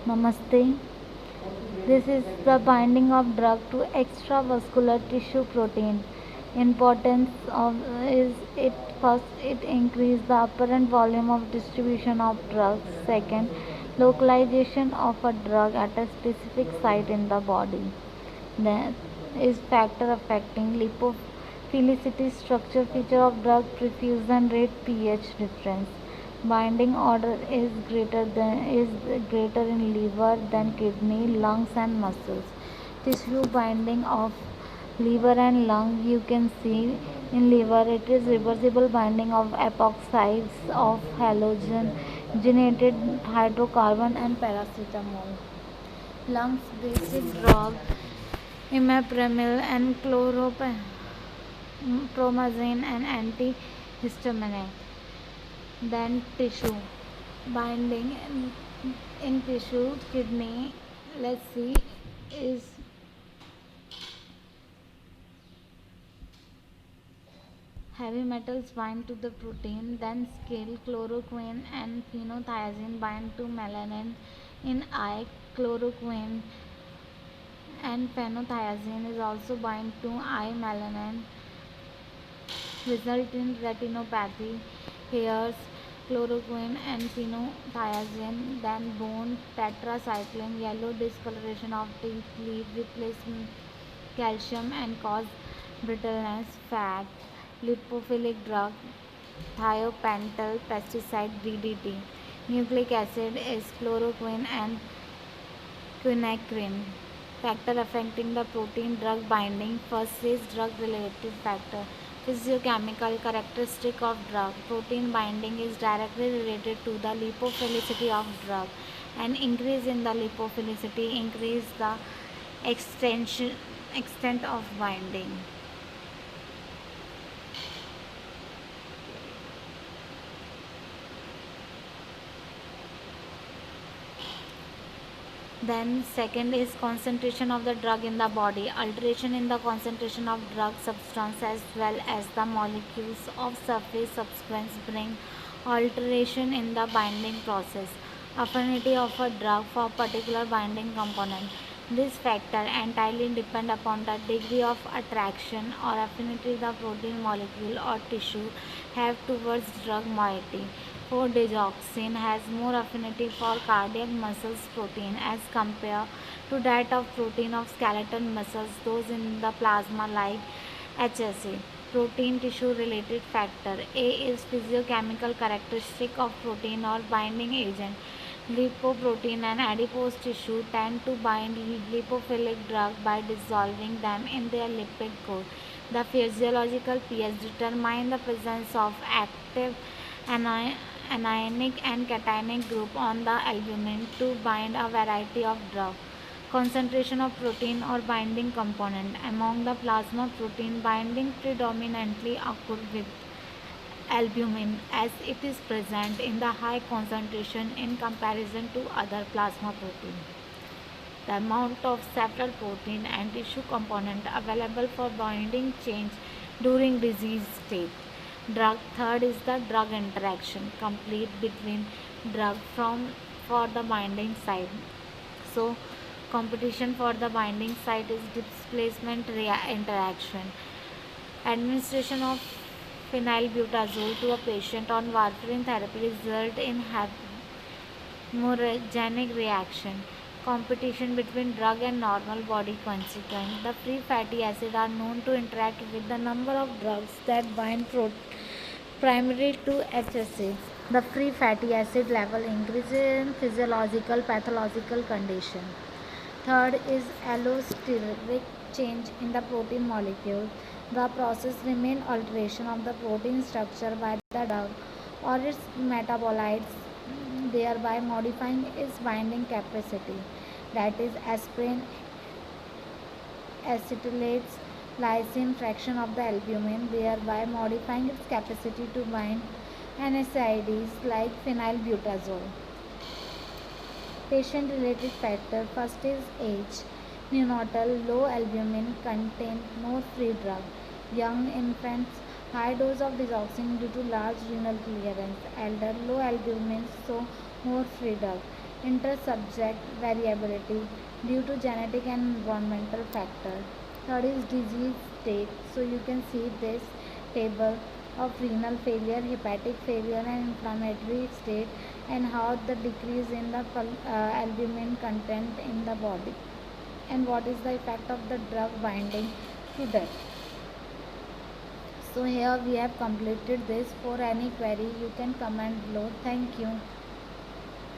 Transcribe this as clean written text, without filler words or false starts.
Namaste. This is the binding of drug to extravascular tissue protein. Importance of is it first it increase the apparent volume of distribution of drugs. Second, localization of a drug at a specific site in the body. Then is factor affecting lipophilicity structure feature of drug perfusion rate pH difference. Binding order is greater in liver than kidney, lungs and muscles. Tissue binding of liver and lung you can see in liver it is reversible binding of epoxides of halogenated hydrocarbon and paracetamol. Lungs basic drug imipramine and chlorpromazine and antihistaminic. Then tissue binding in tissue kidney, let's see, is heavy metals bind to the protein, then scale chloroquine and phenothiazine bind to melanin in eye. Chloroquine and phenothiazine is also bind to eye melanin, result in retinopathy. Hairs, chloroquine and phenothiazine, then bone tetracycline, yellow discoloration of teeth, leaf replacement calcium and cause brittleness. Fat, lipophilic drug, thiopental pesticide DDT. Nucleic acid is chloroquine and quinacrine. Factor affecting the protein drug binding. First is drug related factor. Physiochemical characteristic of drug. Protein binding is directly related to the lipophilicity of drug. An increase in the lipophilicity increase the extent of binding. Then second is concentration of the drug in the body. Alteration in the concentration of drug substance as well as the molecules of surface substance bring alteration in the binding process. Affinity of a drug for particular binding component. This factor entirely depend upon the degree of attraction or affinity the protein molecule or tissue have towards drug moiety. 4-digoxin has more affinity for cardiac muscles protein as compared to that of protein of skeletal muscles, those in the plasma like HSA. Protein tissue related factor. A is physiochemical characteristic of protein or binding agent. Lipoprotein and adipose tissue tend to bind lipophilic drug by dissolving them in their lipid core. The physiological pH determines the presence of active anionic and cationic group on the albumin to bind a variety of drugs. Concentration of protein or binding component. Among the plasma protein, binding predominantly occur with albumin as it is present in the high concentration in comparison to other plasma protein. The amount of several protein and tissue component available for binding change during disease state. Drug. Third is the drug interaction complete between drug from for the binding site. So competition for the binding site is displacement interaction. Administration of phenylbutazole to a patient on warfarin therapy result in hemorrhagic reaction. Competition between drug and normal body consequent. The free fatty acids are known to interact with the number of drugs that bind primary to HSA. The free fatty acid level increases in physiological pathological condition. Third is allosteric change in the protein molecule. The process remains alteration of the protein structure by the drug or its metabolites, thereby modifying its binding capacity. That is aspirin, acetylates, lysine fraction of the albumin, thereby modifying its capacity to bind NSAIDs like phenylbutazole. Patient related factor. First is age. Neonatal low albumin content no free drug. Young infants High dose of digoxin due to large renal clearance. Elder, low albumin, so more free drug. Inter-subject variability due to genetic and environmental factor. Third is disease state. So you can see this table of renal failure, hepatic failure and inflammatory state, and how the decrease in the albumin content in the body, and what is the effect of the drug binding to that. So here we have completed this. For any query you can comment below. Thank you.